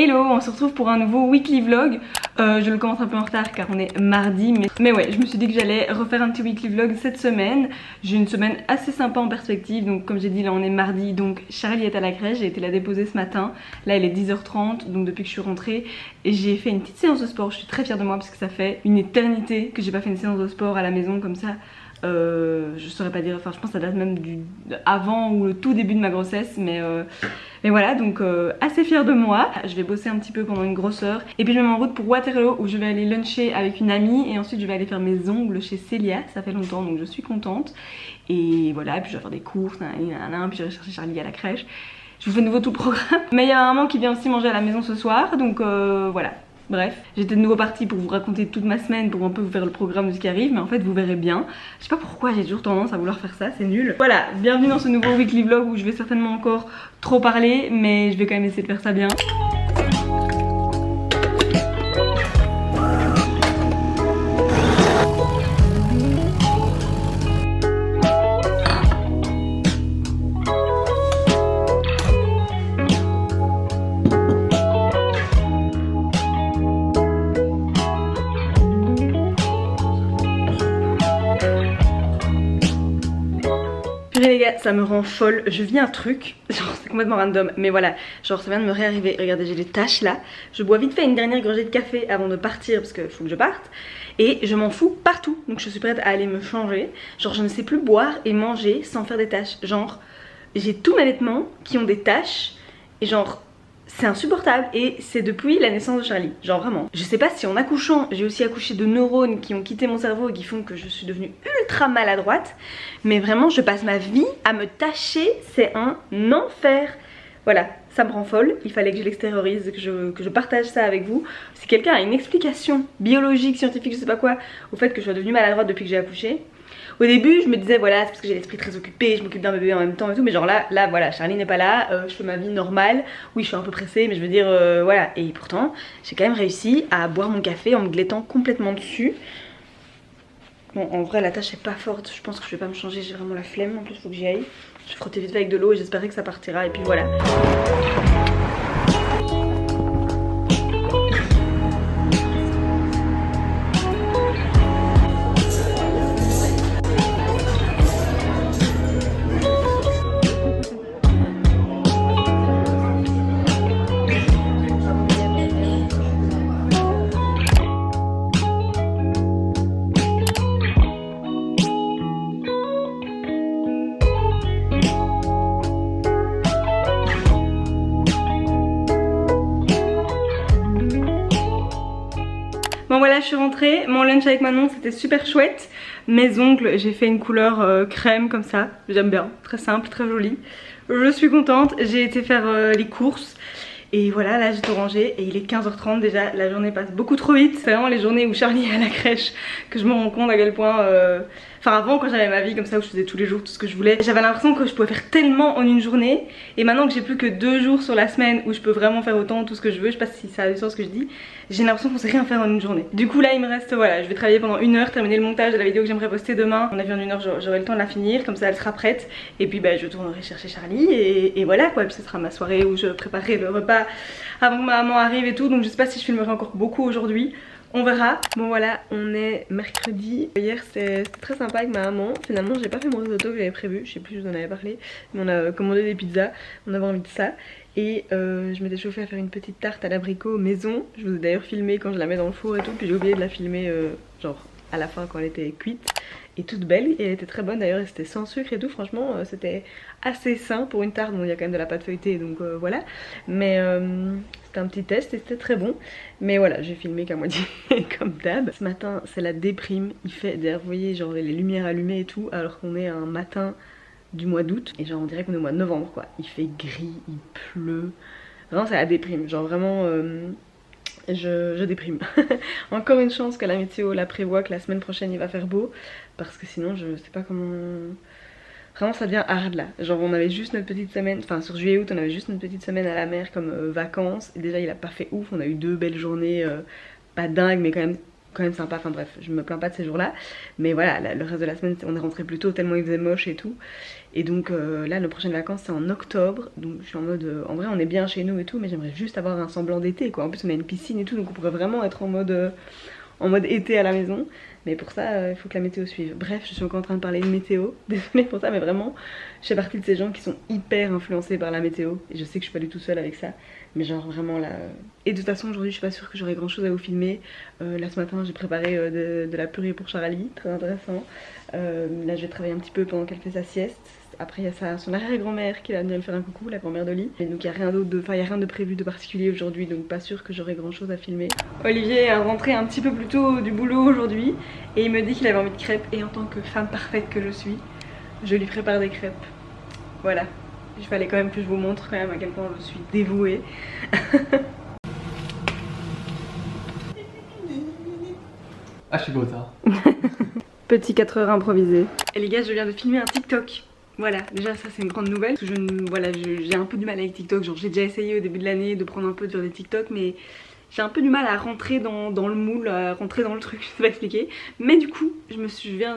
Hello, on se retrouve pour un nouveau weekly vlog. Je le commence un peu en retard car on est mardi, mais ouais, je me suis dit que j'allais refaire un petit weekly vlog cette semaine. J'ai une semaine assez sympa en perspective, donc comme j'ai dit là on est mardi, donc Charlie est à la crèche, j'ai été la déposer ce matin. Là il est 10h30, donc depuis que je suis rentrée, et j'ai fait une petite séance de sport. Je suis très fière de moi parce que ça fait une éternité que j'ai pas fait une séance de sport à la maison comme ça. Je saurais pas dire, enfin je pense que ça date même avant ou le tout début de ma grossesse, mais voilà, donc assez fière de moi. Je vais bosser un petit peu pendant une grosse heure et puis je me mets en route pour Waterloo où je vais aller luncher avec une amie et ensuite je vais aller faire mes ongles chez Célia. Ça fait longtemps donc je suis contente et voilà, et puis je vais faire des courses, puis je vais chercher Charlie à la crèche. Je vous fais de nouveau tout le programme, mais il y a un maman qui vient aussi manger à la maison ce soir, donc voilà. Bref, j'étais de nouveau partie pour vous raconter toute ma semaine, pour un peu vous faire le programme de ce qui arrive, mais en fait vous verrez bien. Je sais pas pourquoi j'ai toujours tendance à vouloir faire ça, c'est nul. Voilà, bienvenue dans ce nouveau weekly vlog où je vais certainement encore trop parler, mais je vais quand même essayer de faire ça bien. Les gars, ça me rend folle, je vis un truc, genre c'est complètement random, mais voilà, genre ça vient de me réarriver. Regardez, j'ai des taches là, je bois vite fait une dernière gorgée de café avant de partir parce qu'il faut que je parte, et je m'en fous partout, donc je suis prête à aller me changer. Genre je ne sais plus boire et manger sans faire des taches, genre j'ai tous mes vêtements qui ont des taches, et genre c'est insupportable, et c'est depuis la naissance de Charlie, genre vraiment. Je sais pas si en accouchant, j'ai aussi accouché de neurones qui ont quitté mon cerveau et qui font que je suis devenue ultra maladroite, mais vraiment je passe ma vie à me tâcher, c'est un enfer. Voilà, ça me rend folle, il fallait que je l'extériorise, que je partage ça avec vous. Si quelqu'un a une explication biologique, scientifique, je sais pas quoi, au fait que je sois devenue maladroite depuis que j'ai accouché. Au début je me disais voilà, c'est parce que j'ai l'esprit très occupé, je m'occupe d'un bébé en même temps et tout, mais genre là voilà, Charlie n'est pas là, je fais ma vie normale. Oui, je suis un peu pressée, mais je veux dire voilà, et pourtant j'ai quand même réussi à boire mon café en me glétant complètement dessus. Bon, en vrai la tâche est pas forte, je pense que je vais pas me changer, j'ai vraiment la flemme, en plus faut que j'y aille. Je vais frotter vite fait avec de l'eau et j'espérais que ça partira, et puis voilà. Bon voilà, je suis rentrée, mon lunch avec Manon c'était super chouette. Mes ongles, j'ai fait une couleur crème comme ça, j'aime bien, très simple, très jolie. Je suis contente, j'ai été faire les courses. Et voilà, là j'ai tout rangé et il est 15h30 déjà, la journée passe beaucoup trop vite. C'est vraiment les journées où Charlie est à la crèche que je me rends compte à quel point... Enfin avant, quand j'avais ma vie comme ça où je faisais tous les jours tout ce que je voulais, j'avais l'impression que je pouvais faire tellement en une journée. Et maintenant que j'ai plus que 2 jours sur la semaine où je peux vraiment faire autant tout ce que je veux, je sais pas si ça a du sens ce que je dis, j'ai l'impression qu'on sait rien faire en une journée. Du coup là il me reste, voilà, je vais travailler pendant 1 heure, terminer le montage de la vidéo que j'aimerais poster demain. On a vu en 1 heure, j'aurai le temps de la finir, comme ça elle sera prête. Et puis bah je tournerai chercher Charlie et voilà quoi, puis ce sera ma soirée où je préparerai le repas avant que ma maman arrive et tout. Donc je sais pas si je filmerai encore beaucoup aujourd'hui, on verra. Bon voilà, on est mercredi. Hier c'était très sympa avec ma maman. Finalement j'ai pas fait mon risotto que j'avais prévu, je sais plus, je vous en avais parlé, mais on a commandé des pizzas, on avait envie de ça. Et je m'étais chauffée à faire une petite tarte à l'abricot maison. Je vous ai d'ailleurs filmé quand je la mets dans le four et tout, puis j'ai oublié de la filmer genre à la fin quand elle était cuite. Et toute belle, et elle était très bonne d'ailleurs, c'était sans sucre et tout, franchement c'était assez sain pour une tarte. Bon, il y a quand même de la pâte feuilletée donc voilà, mais c'était un petit test et c'était très bon. Mais voilà, j'ai filmé qu'à moitié comme d'hab. Ce matin c'est la déprime, il fait, d'ailleurs vous voyez genre les lumières allumées et tout, alors qu'on est un matin du mois d'août, et genre on dirait qu'on est au mois de novembre quoi. Il fait gris, il pleut, vraiment c'est la déprime, genre vraiment... Je déprime. Encore une chance que la météo la prévoit, que la semaine prochaine il va faire beau, parce que sinon je sais pas comment... Vraiment ça devient hard là. Genre on avait juste notre petite semaine, enfin sur juillet août on avait juste notre petite semaine à la mer comme vacances, et déjà il a pas fait ouf, on a eu 2 belles journées, pas dingues mais quand même quand même sympa, enfin bref, je me plains pas de ces jours-là. Mais voilà, le reste de la semaine, on est rentré plus tôt tellement il faisait moche et tout. Et donc là, nos prochaines vacances, c'est en octobre. Donc je suis en mode, en vrai, on est bien chez nous et tout, mais j'aimerais juste avoir un semblant d'été, quoi. En plus, on a une piscine et tout, donc on pourrait vraiment être en mode été à la maison. Mais pour ça, il faut que la météo suive. Bref, je suis encore en train de parler de météo. Désolée pour ça, mais vraiment, je fais partie de ces gens qui sont hyper influencés par la météo. Et je sais que je suis pas du tout seule avec ça. Mais genre vraiment là... Et de toute façon, aujourd'hui, je suis pas sûre que j'aurai grand chose à vous filmer. Là, ce matin, j'ai préparé de la purée pour Charlie. Très intéressant. Là, je vais travailler un petit peu pendant qu'elle fait sa sieste. Après, il y a son arrière-grand-mère qui va venir lui faire un coucou, la grand-mère d'Oli. Et donc, il n'y a rien d'autre y a rien de prévu de particulier aujourd'hui, donc pas sûr que j'aurai grand-chose à filmer. Olivier est rentré un petit peu plus tôt du boulot aujourd'hui et il me dit qu'il avait envie de crêpes. Et en tant que femme parfaite que je suis, je lui prépare des crêpes. Voilà. Il fallait quand même que je vous montre quand même à quel point je suis dévouée. Ah, je suis content. Petit 4 heures improvisé. Et les gars, je viens de filmer un TikTok. Voilà, déjà ça c'est une grande nouvelle. Parce que j'ai un peu du mal avec TikTok. Genre j'ai déjà essayé au début de l'année de prendre un peu de faire des TikTok, mais j'ai un peu du mal à rentrer dans le moule, à rentrer dans le truc, je sais pas expliquer. Mais du coup,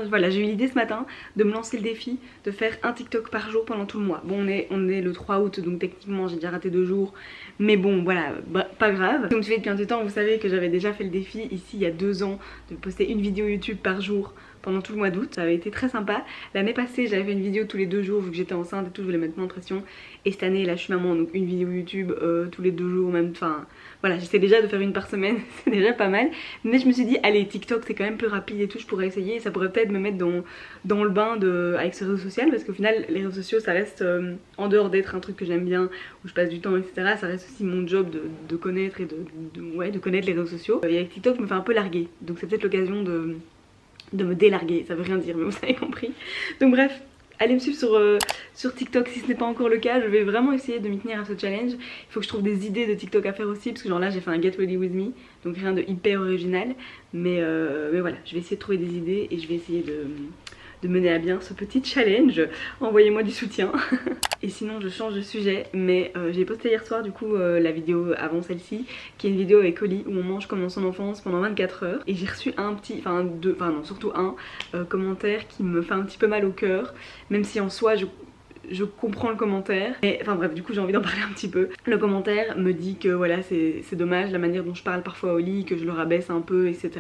voilà, j'ai eu l'idée ce matin de me lancer le défi de faire un TikTok par jour pendant tout le mois. Bon, on est le 3 août, donc techniquement j'ai déjà raté 2 jours. Mais bon, voilà, pas grave. Si vous me suivez depuis un petit temps, vous savez que j'avais déjà fait le défi ici il y a 2 ans de poster une vidéo YouTube par jour pendant tout le mois d'août. Ça avait été très sympa. L'année passée, j'avais fait une vidéo tous les 2 jours vu que j'étais enceinte et tout, je voulais mettre moins de pression. Et cette année, là, je suis maman, donc une vidéo YouTube tous les 2 jours, même, enfin... Voilà, j'essaie déjà de faire une par semaine, c'est déjà pas mal. Mais je me suis dit, allez, TikTok c'est quand même plus rapide et tout, je pourrais essayer. Et ça pourrait peut-être me mettre dans le bain avec ce réseau social. Parce qu'au final, les réseaux sociaux, ça reste, en dehors d'être un truc que j'aime bien, où je passe du temps, etc. Ça reste aussi mon job de connaître et de connaître les réseaux sociaux. Et avec TikTok, je me fais un peu larguer. Donc c'est peut-être l'occasion de me délarguer. Ça veut rien dire, mais vous avez compris. Donc bref. Allez me suivre sur TikTok si ce n'est pas encore le cas. Je vais vraiment essayer de m'y tenir à ce challenge. Il faut que je trouve des idées de TikTok à faire aussi. Parce que genre là j'ai fait un Get Ready With Me. Donc rien de hyper original. Mais voilà, je vais essayer de trouver des idées. Et je vais essayer de mener à bien ce petit challenge. Envoyez-moi du soutien. Et sinon je change de sujet. Mais j'ai posté hier soir du coup la vidéo avant celle-ci, qui est une vidéo avec Oli où on mange comme dans son enfance pendant 24 heures. Et j'ai reçu surtout un commentaire qui me fait un petit peu mal au cœur. Même si en soi je comprends le commentaire. Et, enfin bref, du coup j'ai envie d'en parler un petit peu. Le commentaire me dit que voilà, c'est dommage la manière dont je parle parfois à Oli, que je le rabaisse un peu, etc.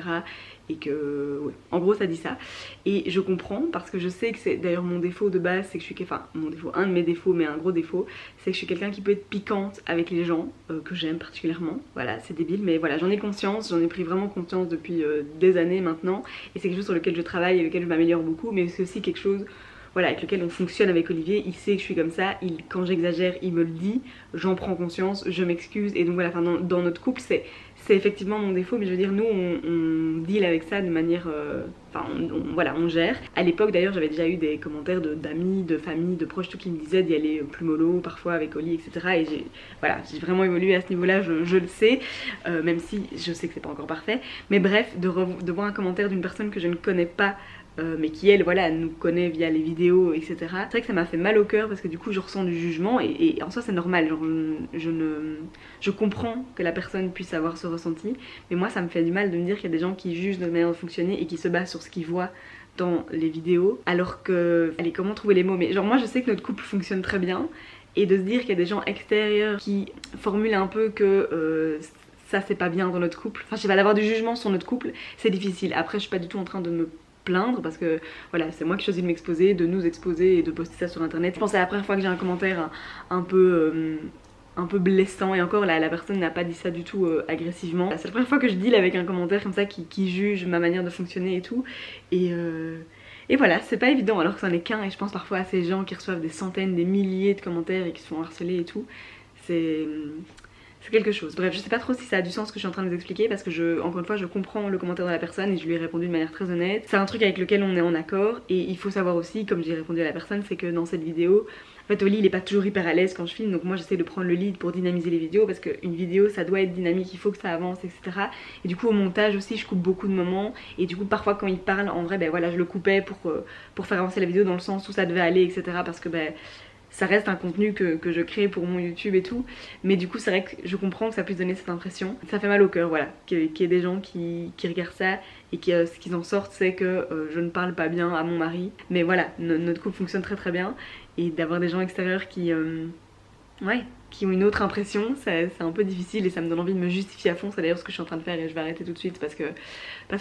Et que, ouais, en gros ça dit ça. Et je comprends parce que je sais que c'est d'ailleurs mon défaut de base, c'est que je suis, enfin mon défaut, un de mes défauts, mais un gros défaut, c'est que je suis quelqu'un qui peut être piquante avec les gens, que j'aime particulièrement. Voilà, c'est débile, mais voilà, j'en ai conscience, j'en ai pris vraiment conscience depuis des années maintenant. Et c'est quelque chose sur lequel je travaille et lequel je m'améliore beaucoup, mais c'est aussi quelque chose... Voilà, avec lequel on fonctionne avec Olivier, il sait que je suis comme ça, quand j'exagère il me le dit, j'en prends conscience, je m'excuse et donc voilà, dans notre couple c'est effectivement mon défaut, mais je veux dire nous on deal avec ça de manière, voilà, on gère. À l'époque d'ailleurs j'avais déjà eu des commentaires d'amis, de famille, de proches, tout qui me disaient d'y aller plus mollo parfois avec Oli, etc. Et j'ai vraiment évolué à ce niveau là, je le sais, même si je sais que c'est pas encore parfait, mais bref, de voir un commentaire d'une personne que je ne connais pas, mais qui elle voilà nous connaît via les vidéos, etc. C'est vrai que ça m'a fait mal au cœur parce que du coup je ressens du jugement et en soi c'est normal, genre je comprends que la personne puisse avoir ce ressenti, mais moi ça me fait du mal de me dire qu'il y a des gens qui jugent notre manière de fonctionner et qui se basent sur ce qu'ils voient dans les vidéos, alors que, allez, comment trouver les mots, mais genre moi je sais que notre couple fonctionne très bien, et de se dire qu'il y a des gens extérieurs qui formulent un peu que ça c'est pas bien dans notre couple, enfin je sais pas, d'avoir du jugement sur notre couple c'est difficile. Après je suis pas du tout en train de me plaindre parce que voilà, c'est moi qui choisis de m'exposer, de nous exposer et de poster ça sur internet. Je pense que c'est la première fois que j'ai un commentaire un peu blessant, et encore la personne n'a pas dit ça du tout agressivement. C'est la première fois que je deal avec un commentaire comme ça qui juge ma manière de fonctionner et tout, et voilà, c'est pas évident alors que c'en est qu'un, et je pense parfois à ces gens qui reçoivent des centaines, des milliers de commentaires et qui se font harceler et tout, c'est quelque chose. Bref, je sais pas trop si ça a du sens ce que je suis en train de vous expliquer, parce que encore une fois je comprends le commentaire de la personne et je lui ai répondu de manière très honnête. C'est un truc avec lequel on est en accord, et il faut savoir aussi, comme j'ai répondu à la personne, c'est que dans cette vidéo, en fait Oli il est pas toujours hyper à l'aise quand je filme, donc moi j'essaie de prendre le lead pour dynamiser les vidéos, parce qu'une vidéo ça doit être dynamique, il faut que ça avance, etc. Et du coup au montage aussi je coupe beaucoup de moments, et du coup parfois quand il parle en vrai ben voilà je le coupais pour faire avancer la vidéo dans le sens où ça devait aller, etc. Parce que ben ça reste un contenu que je crée pour mon YouTube et tout, mais du coup c'est vrai que je comprends que ça puisse donner cette impression. Ça fait mal au cœur, voilà, qu'il y ait des gens qui regardent ça et que ce qu'ils en sortent c'est que je ne parle pas bien à mon mari. Mais voilà, notre couple fonctionne très très bien, et d'avoir des gens extérieurs qui ont une autre impression, c'est un peu difficile et ça me donne envie de me justifier à fond. C'est d'ailleurs ce que je suis en train de faire et je vais arrêter tout de suite parce que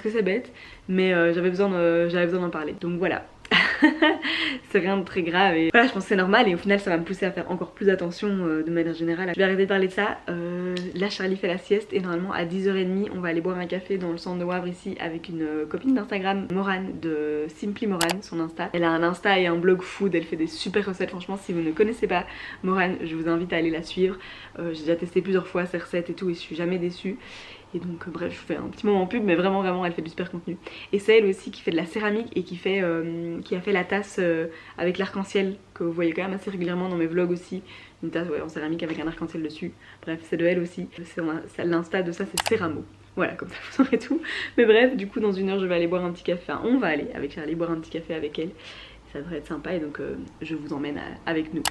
c'est bête, mais j'avais besoin d'en parler. Donc voilà. C'est rien de très grave et voilà, je pense que c'est normal, et au final ça va me pousser à faire encore plus attention de manière générale. Je vais arrêter de parler de ça. Là Charlie fait la sieste et normalement à 10h30 on va aller boire un café dans le centre de Wavre ici avec une copine d'Instagram, Morane, de Simply Morane, son Insta. Elle a un Insta et un blog food, elle fait des super recettes. Franchement, si vous ne connaissez pas Morane, je vous invite à aller la suivre. J'ai déjà testé plusieurs fois ses recettes et tout et je suis jamais déçue. Et donc bref, je vous fais un petit moment pub, mais vraiment elle fait du super contenu. Et c'est elle aussi qui fait de la céramique et qui a fait la tasse avec l'arc-en-ciel que vous voyez quand même assez régulièrement dans mes vlogs aussi. Une tasse en céramique avec un arc-en-ciel dessus. Bref, c'est de elle aussi. L'insta de ça c'est Céramo. Voilà, comme ça vous saurez tout. Mais bref, du coup dans une heure je vais aller boire un petit café. Enfin, on va aller avec Charlie boire un petit café avec elle. Ça devrait être sympa et donc je vous emmène avec nous.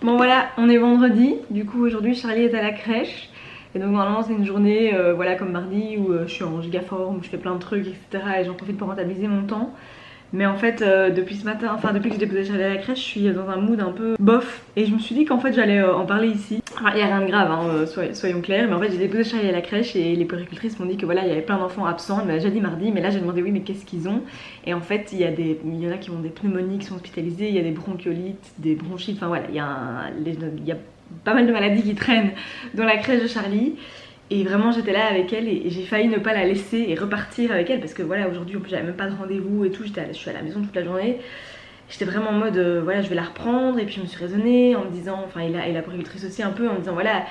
Bon voilà, on est vendredi, du coup aujourd'hui Charlie est à la crèche. Et donc normalement c'est une journée voilà, comme mardi où je suis en giga forme, où je fais plein de trucs etc. Et j'en profite pour rentabiliser mon temps. Mais en fait depuis ce matin, enfin depuis que j'ai déposé Charlie à la crèche, je suis dans un mood un peu bof. Et je me suis dit qu'en fait j'allais en parler ici. Enfin il n'y a rien de grave hein, soyons clairs. Mais en fait j'ai déposé Charlie à la crèche et les puéricultrices m'ont dit que voilà il y avait plein d'enfants absents. Elle m'a déjà dit mardi, mais là j'ai demandé oui mais qu'est-ce qu'ils ont. Et en fait il y en a qui ont des pneumonies, qui sont hospitalisés, il y a des bronchiolites, des bronchites, enfin voilà, il y a pas mal de maladies qui traînent dans la crèche de Charlie. Et vraiment j'étais là avec elle et j'ai failli ne pas la laisser et repartir avec elle parce que voilà, aujourd'hui en plus j'avais même pas de rendez-vous et tout, je suis à la maison toute la journée. J'étais vraiment en mode voilà, je vais la reprendre, et puis je me suis raisonnée en me disant, enfin et la puéricultrice aussi un peu, en me disant voilà,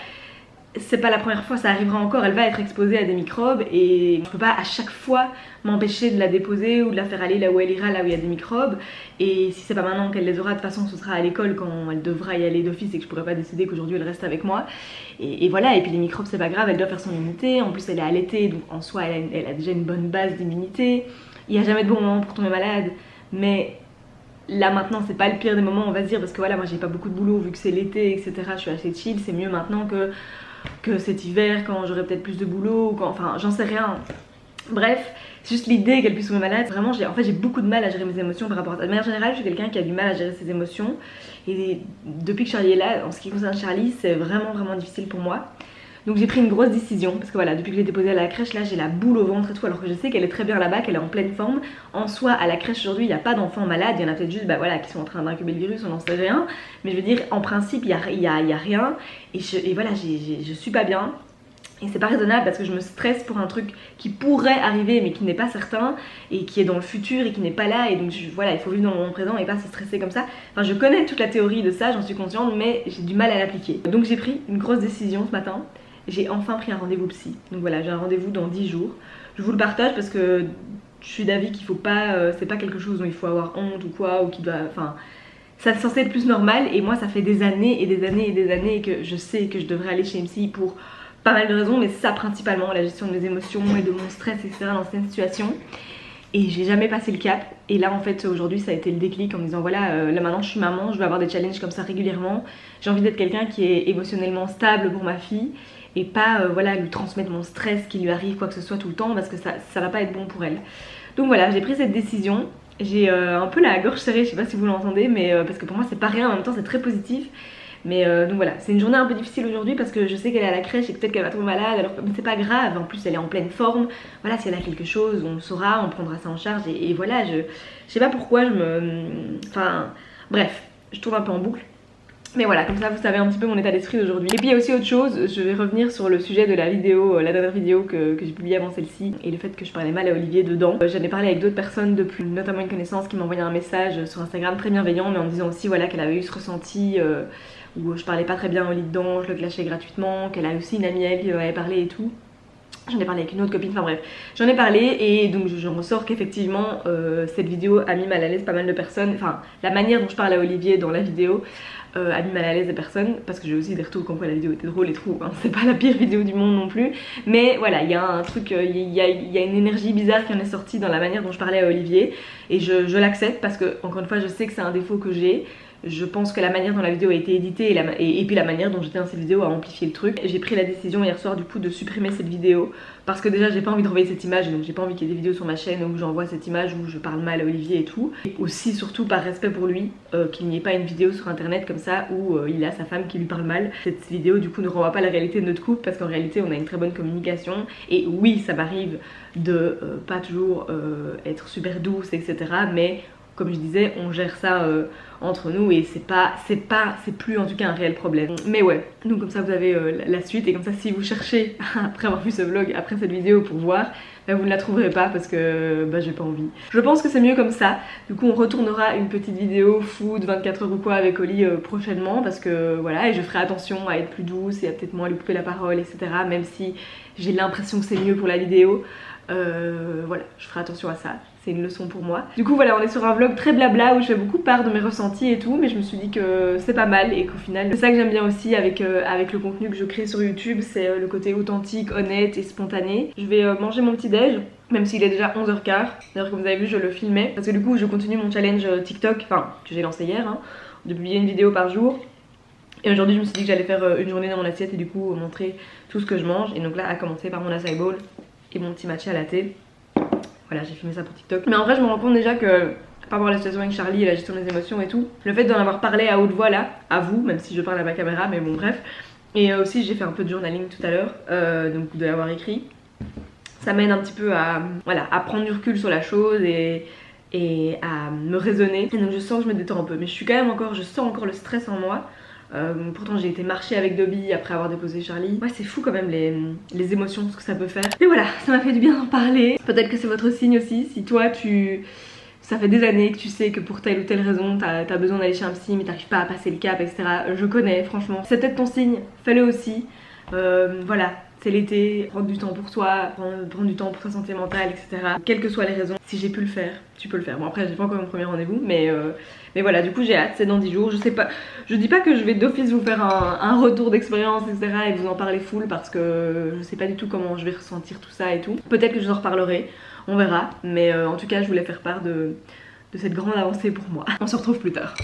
c'est pas la première fois, ça arrivera encore, elle va être exposée à des microbes et je peux pas à chaque fois m'empêcher de la déposer ou de la faire aller là où elle ira, là où il y a des microbes. Et si c'est pas maintenant qu'elle les aura, de toute façon ce sera à l'école quand elle devra y aller d'office et que je pourrais pas décider qu'aujourd'hui elle reste avec moi. Et voilà, et puis les microbes c'est pas grave, elle doit faire son immunité, en plus elle est allaitée donc en soi elle a déjà une bonne base d'immunité. Il n'y a jamais de bon moment pour tomber malade, mais là maintenant c'est pas le pire des moments on va se dire, parce que voilà moi j'ai pas beaucoup de boulot vu que c'est l'été etc, je suis assez chill, c'est mieux maintenant que cet hiver quand j'aurai peut-être plus de boulot ou quand, enfin j'en sais rien. Bref, c'est juste l'idée qu'elle puisse tomber malade. Vraiment j'ai beaucoup de mal à gérer mes émotions par rapport à ça. De manière générale je suis quelqu'un qui a du mal à gérer ses émotions. Et depuis que Charlie est là, en ce qui concerne Charlie, c'est vraiment difficile pour moi. Donc j'ai pris une grosse décision, parce que voilà, depuis que je l'ai déposée à la crèche, là j'ai la boule au ventre et tout, alors que je sais qu'elle est très bien là-bas, qu'elle est en pleine forme. En soi, à la crèche aujourd'hui, il n'y a pas d'enfants malades, il y en a peut-être juste voilà, qui sont en train d'incuber le virus, on n'en sait rien. Mais je veux dire, en principe, il n'y a rien. Et voilà, je suis pas bien. Et c'est pas raisonnable parce que je me stresse pour un truc qui pourrait arriver mais qui n'est pas certain et qui est dans le futur et qui n'est pas là, et donc voilà, il faut vivre dans le moment présent et pas se stresser comme ça. Enfin je connais toute la théorie de ça, j'en suis consciente, mais j'ai du mal à l'appliquer. Donc j'ai pris une grosse décision ce matin, j'ai enfin pris un rendez-vous psy. Donc voilà, j'ai un rendez-vous dans 10 jours. Je vous le partage parce que je suis d'avis qu'il faut pas, c'est pas quelque chose dont il faut avoir honte ou quoi, ou qui doit, enfin ça c'est censé être plus normal. Et moi ça fait des années et des années et des années que je sais que je devrais aller chez une psy pour pas mal de raisons, mais ça principalement, la gestion de mes émotions et de mon stress etc dans certaines situations. Et j'ai jamais passé le cap. Et là en fait aujourd'hui ça a été le déclic en me disant voilà, là maintenant je suis maman, je vais avoir des challenges comme ça régulièrement. J'ai envie d'être quelqu'un qui est émotionnellement stable pour ma fille et pas voilà, lui transmettre mon stress, qu'il lui arrive quoi que ce soit tout le temps, parce que ça va pas être bon pour elle. Donc voilà, j'ai pris cette décision. J'ai un peu la gorge serrée, je sais pas si vous l'entendez, mais parce que pour moi c'est pas rien, en même temps c'est très positif. Mais donc voilà, c'est une journée un peu difficile aujourd'hui parce que je sais qu'elle est à la crèche et peut-être qu'elle va tomber malade, alors que c'est pas grave, en plus elle est en pleine forme. Voilà, si elle a quelque chose, on le saura, on prendra ça en charge et voilà, je sais pas pourquoi enfin bref, je tourne un peu en boucle. Mais voilà, comme ça vous savez un petit peu mon état d'esprit d'aujourd'hui. Et puis il y a aussi autre chose, je vais revenir sur le sujet de la vidéo, la dernière vidéo que j'ai publiée avant celle-ci, et le fait que je parlais mal à Olivier dedans. J'en ai parlé avec d'autres personnes depuis, notamment une connaissance qui m'a envoyé un message sur Instagram très bienveillant, mais en me disant aussi voilà qu'elle avait eu ce ressenti où je parlais pas très bien au lit dedans, je le clashais gratuitement, qu'elle a aussi une amie à elle qui lui avait parlé et tout. J'en ai parlé avec une autre copine, enfin bref, j'en ai parlé et donc j'en ressors qu'effectivement cette vidéo a mis mal à l'aise pas mal de personnes. Enfin, la manière dont je parle à Olivier dans la vidéo a mis mal à l'aise des personnes, parce que j'ai aussi des retours comme quoi la vidéo était drôle et tout, hein, c'est pas la pire vidéo du monde non plus. Mais voilà, il y a un truc, il y a une énergie bizarre qui en est sortie dans la manière dont je parlais à Olivier. Et je l'accepte parce que, encore une fois, je sais que c'est un défaut que j'ai. Je pense que la manière dont la vidéo a été éditée et puis la manière dont j'étais dans cette vidéo a amplifié le truc. J'ai pris la décision hier soir du coup de supprimer cette vidéo parce que déjà j'ai pas envie de renvoyer cette image, donc j'ai pas envie qu'il y ait des vidéos sur ma chaîne où j'envoie cette image où je parle mal à Olivier et tout. Et aussi surtout par respect pour lui, qu'il n'y ait pas une vidéo sur internet comme ça où il a sa femme qui lui parle mal. Cette vidéo du coup ne renvoie pas la réalité de notre couple parce qu'en réalité on a une très bonne communication. Et oui, ça m'arrive de pas toujours être super douce etc, mais comme je disais, on gère ça entre nous et c'est plus en tout cas un réel problème. Mais ouais, donc comme ça vous avez la suite et comme ça si vous cherchez après avoir vu ce vlog, après cette vidéo pour voir, bah, vous ne la trouverez pas parce que bah, j'ai pas envie. Je pense que c'est mieux comme ça. Du coup on retournera une petite vidéo food 24 heures ou quoi avec Oli prochainement parce que voilà, et je ferai attention à être plus douce et à peut-être moins lui couper la parole etc, même si j'ai l'impression que c'est mieux pour la vidéo. Voilà, je ferai attention à ça. C'est une leçon pour moi. Du coup voilà, on est sur un vlog très blabla où je fais beaucoup part de mes ressentis et tout, mais je me suis dit que c'est pas mal et qu'au final c'est ça que j'aime bien aussi avec le contenu que je crée sur YouTube, c'est le côté authentique, honnête et spontané. Je vais manger mon petit déj, même s'il est déjà 11h15. D'ailleurs comme vous avez vu je le filmais parce que du coup je continue mon challenge TikTok, enfin que j'ai lancé hier, hein, de publier une vidéo par jour. Et aujourd'hui je me suis dit que j'allais faire une journée dans mon assiette et du coup montrer tout ce que je mange. Et donc là à commencer par mon acai bowl et mon petit matcha latte. Voilà, j'ai filmé ça pour TikTok. Mais en vrai je me rends compte déjà que, par rapport à la situation avec Charlie et la gestion des émotions et tout, le fait d'en avoir parlé à haute voix là, à vous, même si je parle à ma caméra, mais bon bref. Et aussi j'ai fait un peu de journaling tout à l'heure, donc de l'avoir écrit. Ça m'aide un petit peu à, voilà, à prendre du recul sur la chose et à me raisonner. Et donc je sens que je me détends un peu, mais je suis quand même encore, je sens encore le stress en moi. Pourtant j'ai été marcher avec Dobby après avoir déposé Charlie. Ouais, c'est fou quand même les émotions, ce que ça peut faire. Et voilà, ça m'a fait du bien d'en parler. Peut-être que c'est votre signe aussi, si toi ça fait des années que tu sais que pour telle ou telle raison t'as besoin d'aller chez un psy mais t'arrives pas à passer le cap etc. Je connais franchement, c'est peut-être ton signe, fais-le aussi. Voilà, c'est l'été, prendre du temps pour toi, prendre du temps pour ta santé mentale etc. Quelles que soient les raisons, si j'ai pu le faire, tu peux le faire. Bon après j'ai pas encore mon premier rendez-vous mais voilà, du coup j'ai hâte, c'est dans 10 jours. Je sais pas, je dis pas que je vais d'office vous faire un retour d'expérience etc et vous en parler full parce que je sais pas du tout comment je vais ressentir tout ça et tout. Peut-être que je vous en reparlerai, on verra, mais en tout cas je voulais faire part de cette grande avancée pour moi. On se retrouve plus tard.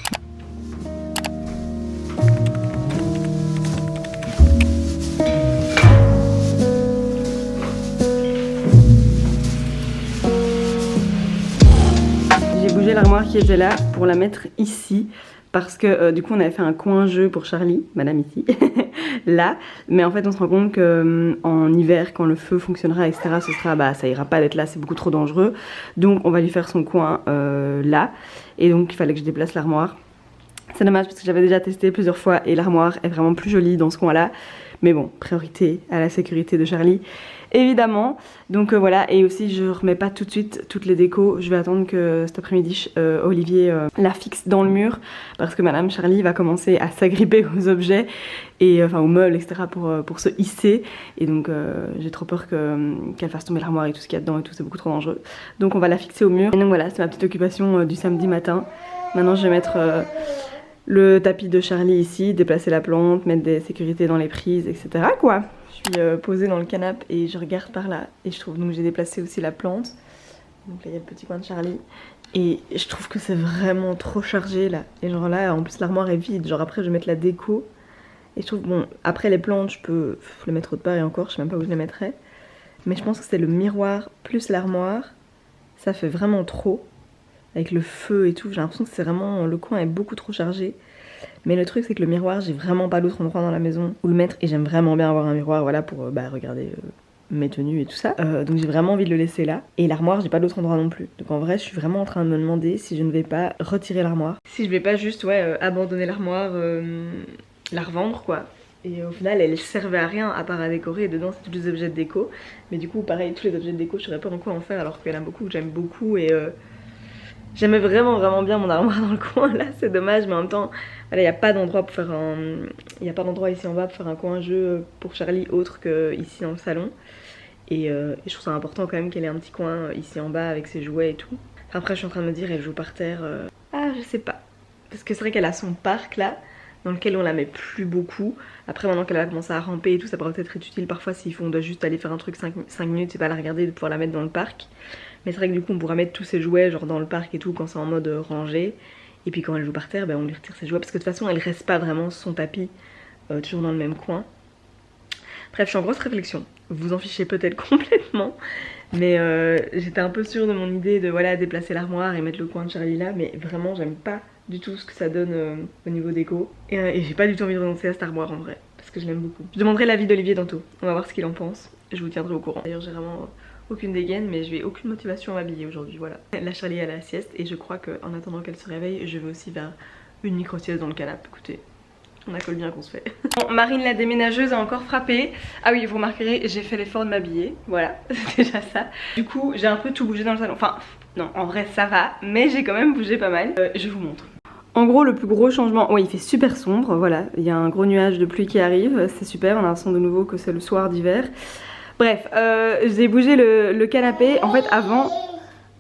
J'ai bougé l'armoire qui était là pour la mettre ici parce que du coup on avait fait un coin jeu pour Charlie, madame ici, là, mais en fait on se rend compte que en hiver quand le feu fonctionnera etc, ce sera, bah ça ira pas d'être là, c'est beaucoup trop dangereux, donc on va lui faire son coin là, et donc il fallait que je déplace l'armoire. C'est dommage parce que j'avais déjà testé plusieurs fois et l'armoire est vraiment plus jolie dans ce coin là, mais bon, priorité à la sécurité de Charlie évidemment. Donc voilà, et aussi je remets pas tout de suite toutes les décos, je vais attendre que cet après-midi Olivier la fixe dans le mur parce que madame Charlie va commencer à s'agripper aux objets et enfin aux meubles etc pour se hisser, et donc j'ai trop peur qu'elle fasse tomber l'armoire et tout ce qu'il y a dedans et tout, c'est beaucoup trop dangereux, donc on va la fixer au mur. Et donc voilà, c'est ma petite occupation du samedi matin. Maintenant je vais mettre le tapis de Charlie ici, déplacer la plante, mettre des sécurités dans les prises etc quoi. Je suis posée dans le canapé et je regarde par là et je trouve, donc j'ai déplacé aussi la plante, donc là il y a le petit coin de Charlie et je trouve que c'est vraiment trop chargé là, et genre là en plus l'armoire est vide, genre après je vais mettre la déco et je trouve, bon après les plantes je peux les mettre autre part et encore je sais même pas où je les mettrais, mais je pense que c'est le miroir plus l'armoire, ça fait vraiment trop avec le feu et tout, j'ai l'impression que c'est vraiment, le coin est beaucoup trop chargé. Mais le truc c'est que le miroir, j'ai vraiment pas d'autre endroit dans la maison où le mettre et j'aime vraiment bien avoir un miroir, voilà, pour regarder mes tenues et tout ça. Donc j'ai vraiment envie de le laisser là. Et l'armoire, j'ai pas d'autre endroit non plus. Donc en vrai, je suis vraiment en train de me demander si je ne vais pas retirer l'armoire. Si je vais pas juste abandonner l'armoire, la revendre quoi. Et au final elle servait à rien à part à décorer et dedans c'est tous les objets de déco. Mais du coup pareil, tous les objets de déco je saurais pas en quoi en faire alors qu'il y en a beaucoup que j'aime beaucoup et j'aimais vraiment bien mon armoire dans le coin là, c'est dommage mais en même temps voilà, il n'y a pas d'endroit pour faire un... Il n'y a pas d'endroit ici en bas pour faire un coin jeu pour Charlie autre que ici dans le salon. Et je trouve ça important quand même qu'elle ait un petit coin ici en bas avec ses jouets et tout. Enfin, après je suis en train de me dire elle joue par terre. Ah je sais pas. Parce que c'est vrai qu'elle a son parc là dans lequel on la met plus beaucoup. Après maintenant qu'elle va commencer à ramper et tout, ça pourrait peut-être être utile parfois s'il faut on doit juste aller faire un truc 5 minutes et pas la regarder, de pouvoir la mettre dans le parc. Mais c'est vrai que du coup on pourra mettre tous ses jouets genre dans le parc et tout quand c'est en mode rangé. Et puis quand elle joue par terre, on lui retire ses jouets parce que de toute façon elle reste pas vraiment sur son tapis toujours dans le même coin. Bref, je suis en grosse réflexion. Vous vous en fichez peut-être complètement. Mais j'étais un peu sûre de mon idée de déplacer l'armoire et mettre le coin de Charlie là. Mais vraiment j'aime pas du tout ce que ça donne au niveau déco. Et j'ai pas du tout envie de renoncer à cette armoire en vrai. Parce que je l'aime beaucoup. Je demanderai l'avis d'Olivier tantôt. On va voir ce qu'il en pense. Je vous tiendrai au courant. D'ailleurs j'ai vraiment aucune dégaine mais je n'ai aucune motivation à m'habiller aujourd'hui. Voilà. La Charlie elle a la sieste et je crois qu'en attendant qu'elle se réveille, je vais aussi vers une micro-sieste dans le canapé. Écoutez. On accole bien qu'on se fait. Bon, Marine la déménageuse a encore frappé. Ah oui, vous remarquerez, j'ai fait l'effort de m'habiller. Voilà, c'est déjà ça. Du coup, j'ai un peu tout bougé dans le salon. Enfin, non, en vrai, ça va. Mais j'ai quand même bougé pas mal. Je vous montre. En gros, le plus gros changement... Ouais, il fait super sombre, voilà. Il y a un gros nuage de pluie qui arrive. C'est super, on a l'impression de nouveau que c'est le soir d'hiver. Bref, j'ai bougé le canapé. En fait, avant...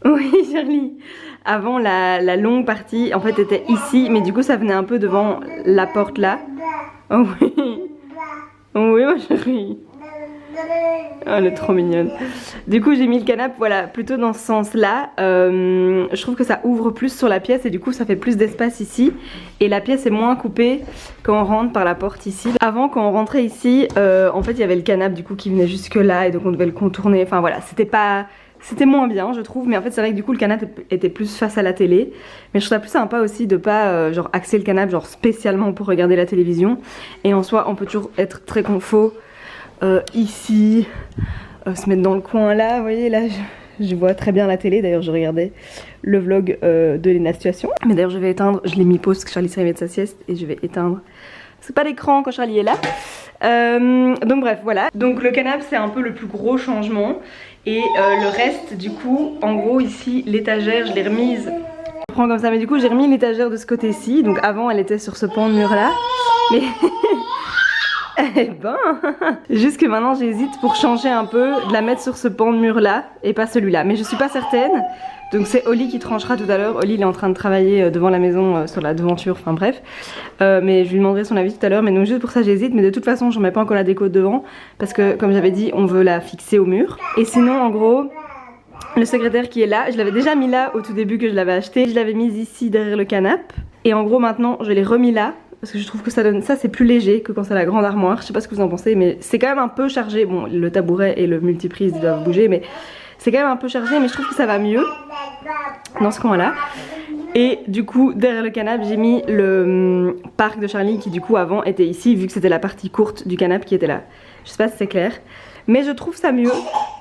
Oui, Charlie. Avant la longue partie en fait était ici mais du coup ça venait un peu devant la porte là. Oh oui. Oh oui ma chérie. Oh elle est trop mignonne. Du coup j'ai mis le canapé voilà plutôt dans ce sens là. Je trouve que ça ouvre plus sur la pièce et du coup ça fait plus d'espace ici. Et la pièce est moins coupée quand on rentre par la porte ici. Avant quand on rentrait ici en fait il y avait le canapé du coup qui venait jusque là et donc on devait le contourner. Enfin voilà c'était moins bien je trouve mais en fait c'est vrai que du coup le canapé était plus face à la télé. Mais je trouve ça plus sympa aussi de pas genre axer le canapé genre spécialement pour regarder la télévision. Et en soi on peut toujours être très confort ici, se mettre dans le coin là, vous voyez là je vois très bien la télé. D'ailleurs je regardais le vlog de Léna Situation. Mais d'ailleurs je vais éteindre, je l'ai mis pause parce que Charlie s'est réveillé de sa sieste et je vais éteindre. C'est pas l'écran quand Charlie est là. Donc bref voilà. Donc le canapé c'est un peu le plus gros changement. Et le reste du coup en gros ici l'étagère je l'ai remise. Je prends comme ça mais du coup j'ai remis l'étagère de ce côté-ci. Donc avant elle était sur ce pan de mur là. Mais eh ben juste que maintenant j'hésite pour changer un peu de la mettre sur ce pan de mur là et pas celui-là. Mais je suis pas certaine. Donc c'est Oli qui tranchera tout à l'heure. Oli il est en train de travailler devant la maison sur la devanture, enfin bref. Mais je lui demanderai son avis tout à l'heure. Mais donc juste pour ça j'hésite. Mais de toute façon je mets pas encore la déco devant. Parce que comme j'avais dit on veut la fixer au mur. Et sinon en gros le secrétaire qui est là, je l'avais déjà mis là au tout début que je l'avais acheté. Je l'avais mise ici derrière le canapé. Et en gros maintenant je l'ai remis là. Parce que je trouve que ça donne ça c'est plus léger que quand c'est la grande armoire. Je sais pas ce que vous en pensez mais c'est quand même un peu chargé. Bon le tabouret et le multiprise ils doivent bouger mais... C'est quand même un peu chargé mais je trouve que ça va mieux dans ce coin là. Et du coup derrière le canapé j'ai mis le parc de Charlie qui du coup avant était ici vu que c'était la partie courte du canapé qui était là. Je sais pas si c'est clair. Mais je trouve ça mieux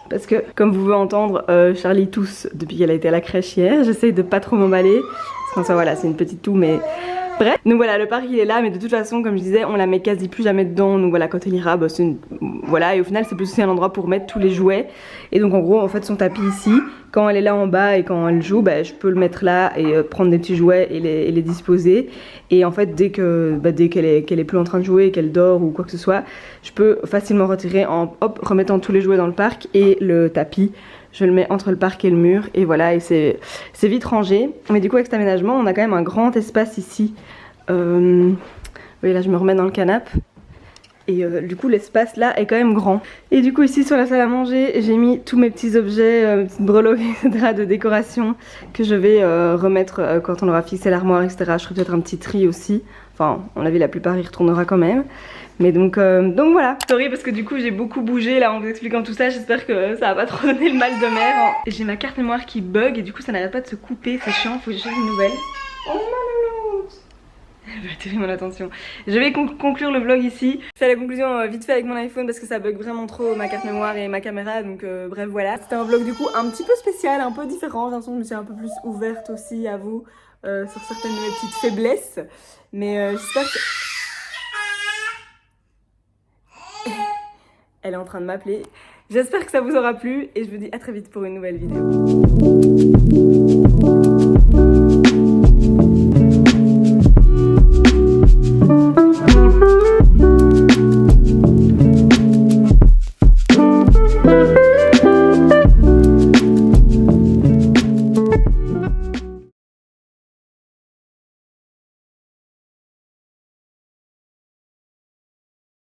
parce que comme vous pouvez entendre Charlie tousse depuis qu'elle a été à la crèche hier. J'essaye de pas trop m'emballer. Parce que voilà c'est une petite toux mais... Bref, donc voilà le parc il est là mais de toute façon comme je disais on la met quasi plus jamais dedans. Donc voilà quand elle ira voilà et au final c'est plus aussi un endroit pour mettre tous les jouets. Et donc en gros en fait son tapis ici quand elle est là en bas et quand elle joue je peux le mettre là et prendre des petits jouets et les disposer. Et en fait dès qu'elle est plus en train de jouer et qu'elle dort ou quoi que ce soit je peux facilement retirer en remettant tous les jouets dans le parc et le tapis. Je le mets entre le parc et le mur et voilà et c'est vite rangé. Mais du coup avec cet aménagement on a quand même un grand espace ici. Vous voyez là je me remets dans le canapé. Et du coup l'espace là est quand même grand. Et du coup ici sur la salle à manger j'ai mis tous mes petits objets, mes petites breloques etc de décoration que je vais remettre quand on aura fixé l'armoire etc. Je ferai peut-être un petit tri aussi. Enfin on l'a vu la plupart y retournera quand même. Mais donc voilà. Sorry parce que du coup j'ai beaucoup bougé là en vous expliquant tout ça. J'espère que ça va pas trop donner le mal de mer. J'ai ma carte mémoire qui bug et du coup ça n'arrête pas de se couper. C'est chiant, faut que je cherche une nouvelle. Oh ma louloute. Elle veut attirer mon attention. Je vais conclure le vlog ici. Je fais la conclusion vite fait avec mon iPhone parce que ça bug vraiment trop ma carte mémoire et ma caméra. Donc bref voilà. C'était un vlog du coup un petit peu spécial, un peu différent. J'ai l'impression que je me suis un peu plus ouverte aussi à vous sur certaines de mes petites faiblesses. Mais j'espère que... Elle est en train de m'appeler. J'espère que ça vous aura plu et je vous dis à très vite pour une nouvelle vidéo.